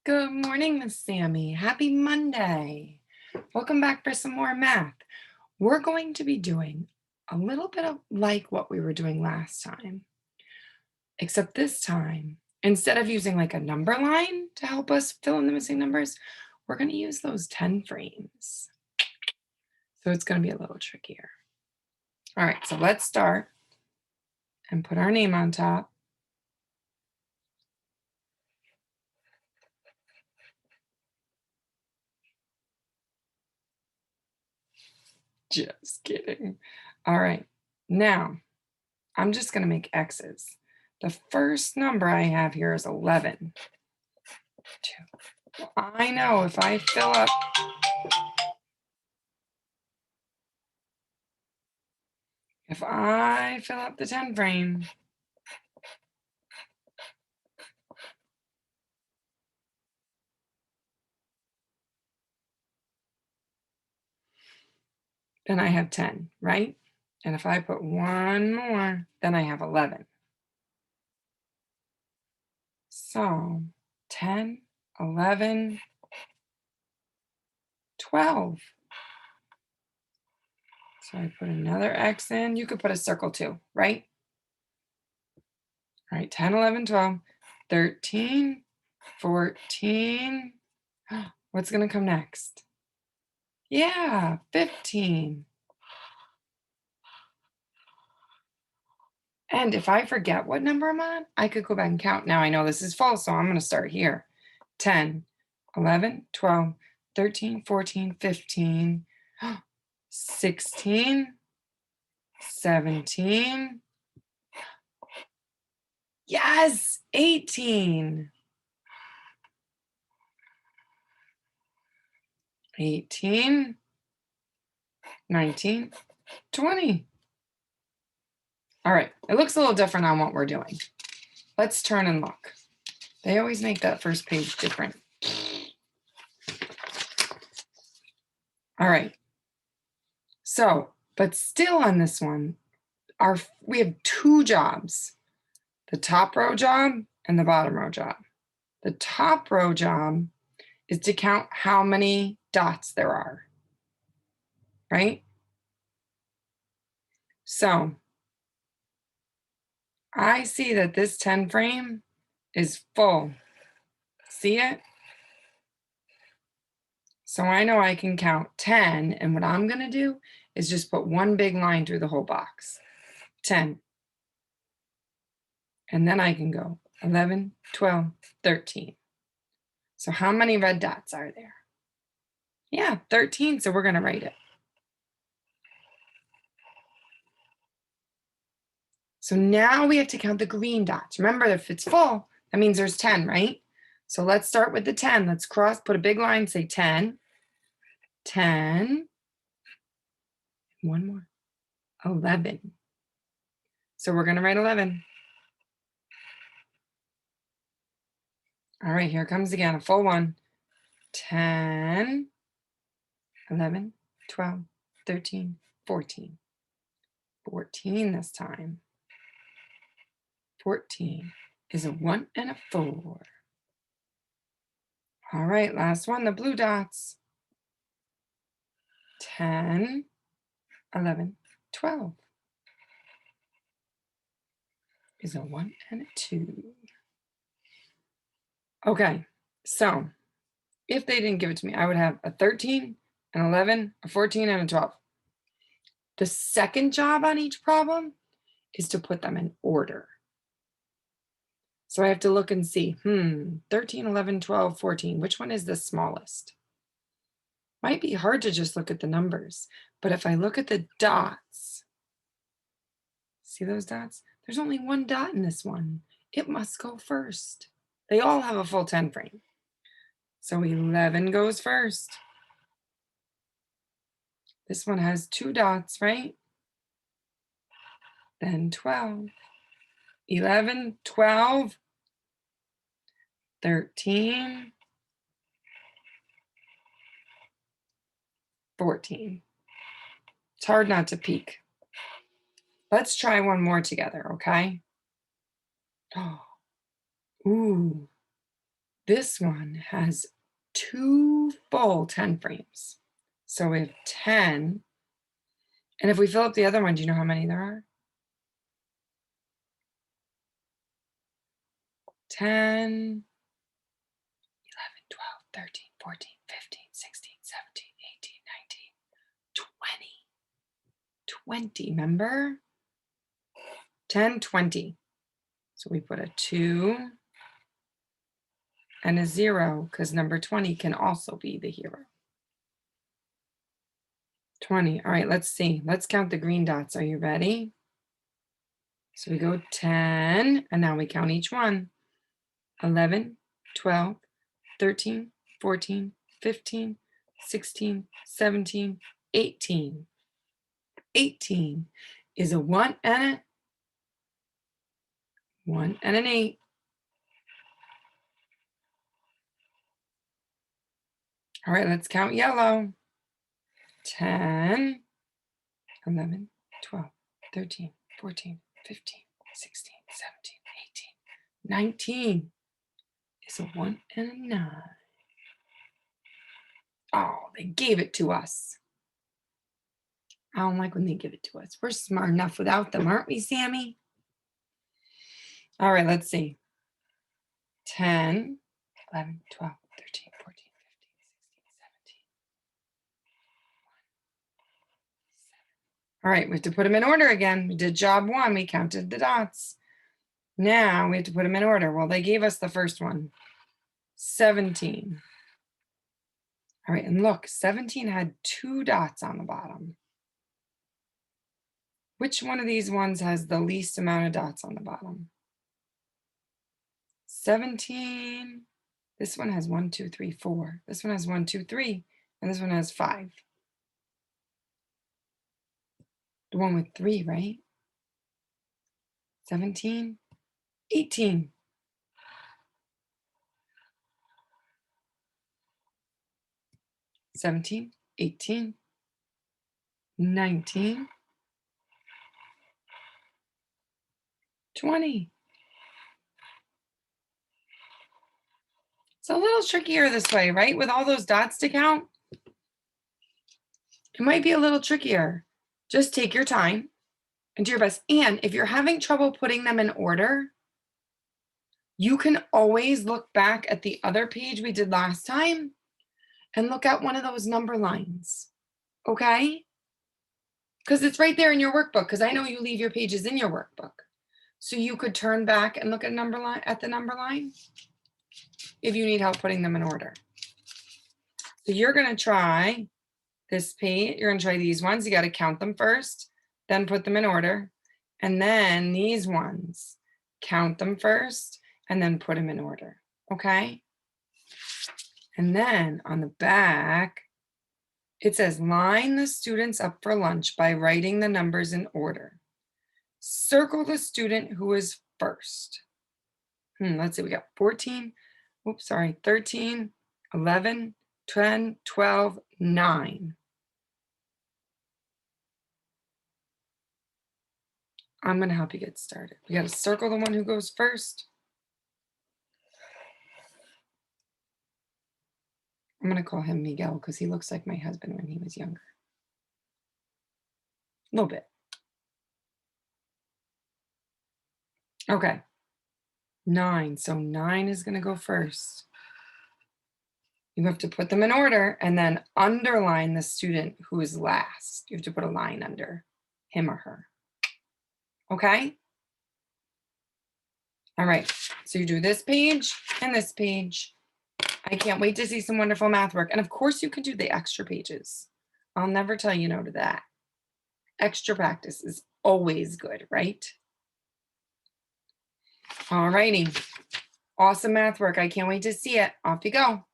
Good morning, Miss Sammy. Happy Monday. Welcome back for some more math. We're going to be doing a little bit of like what we were doing last time, except this time, instead of using like a number line to help us fill in the missing numbers, we're going to use those 10 frames. So it's going to be a little trickier. All right, so let's start and put our name on top. Just kidding. All right, now I'm just going to make X's. The first number I have here is 11. I know if I fill up the 10 frame, then I have 10, right? And if I put one more, then I have 11. So 10, 11, 12. So I put another X in. You could put a circle too, right? All right, 10, 11, 12, 13, 14. What's going to come next? Yeah, 15. And if I forget what number I'm on, I could go back and count. Now I know this is full, so I'm going to start here. 10, 11, 12, 13, 14, 15, 16, 17. Yes, 18. 18, 19, 20. All right, it looks a little different on what we're doing. Let's turn and look. They always make that first page different. All right. So, but still on this one, we have two jobs, the top row job and the bottom row job. The top row job is to count how many dots there are, right? So I see that this 10 frame is full. See it? So I know I can count 10, and what I'm going to do is just put one big line through the whole box. 10. And then I can go 11, 12, 13. So how many red dots are there? Yeah, 13, so we're going to write it. So now we have to count the green dots. Remember, if it's full, that means there's 10, right? So let's start with the 10. Let's put a big line, say 10, 10, one more, 11. So we're going to write 11. All right, here comes again, a full one. 10, 11, 12, 13, 14. 14 this time. 14 is a 1 and a 4. All right, last one, the blue dots. 10, 11, 12 is a 1 and a 2. Okay, so if they didn't give it to me, I would have a 13, an 11, a 14, and a 12. The second job on each problem is to put them in order. So I have to look and see, 13, 11, 12, 14, which one is the smallest? Might be hard to just look at the numbers, but if I look at the dots, see those dots? There's only one dot in this one. It must go first. They all have a full 10 frame. So 11 goes first. This one has 2 dots, right? Then 12. 11, 12, 13, 14. It's hard not to peek. Let's try one more together, okay? Oh, ooh. This one has 2 full 10 frames. So we have 10. And if we fill up the other one, do you know how many there are? 10, 11, 12, 13, 14, 15, 16, 17, 18, 19, 20. 20, remember? 10, 20. So we put a 2 and a 0 because number 20 can also be the hero. 20. All right, let's see. Let's count the green dots. Are you ready? So we go 10, and now we count each one. 11, 12, 13, 14, 15, 16, 17, 18. 18 is a 1 and an 8. All right, let's count yellow. 10, 11, 12, 13, 14, 15, 16, 17, 18, 19 is a 1 and a 9. Oh, they gave it to us. I don't like when they give it to us. We're smart enough without them, aren't we, Sammy? All right, let's see. 10, 11, 12, 13, 14, 15, 16, 17. All right, we have to put them in order again. We did job 1. We counted the dots. Now we have to put them in order. Well, they gave us the first one, 17. All right, and look, 17 had 2 dots on the bottom. Which one of these ones has the least amount of dots on the bottom? 17. This one has 1, 2, 3, 4. This one has 1, 2, 3. And this one has 5. The one with 3, right? 17, 18. Seventeen, 18, 19, 20. It's a little trickier this way, right? With all those dots to count, it might be a little trickier. Just take your time and do your best. And if you're having trouble putting them in order, you can always look back at the other page we did last time and look at one of those number lines, okay? Because it's right there in your workbook, because I know you leave your pages in your workbook. So you could turn back and look at the number line if you need help putting them in order. So you're going to try this page. You're going to try these ones. You got to count them first, then put them in order. And then these ones, count them first, and then put them in order. Okay? And then on the back, it says line the students up for lunch by writing the numbers in order. Circle the student who is first. Let's see, we got 14, 13, 11, 10, 12, 9. I'm going to help you get started. We got to circle the one who goes first. I'm going to call him Miguel because he looks like my husband when he was younger. A little bit. Okay. 9. So 9 is going to go first. You have to put them in order and then underline the student who is last. You have to put a line under him or her. Okay? All right. So you do this page and this page. I can't wait to see some wonderful math work. And of course you can do the extra pages. I'll never tell you no to that. Extra practice is always good, right? All righty. Awesome math work. I can't wait to see it. Off you go.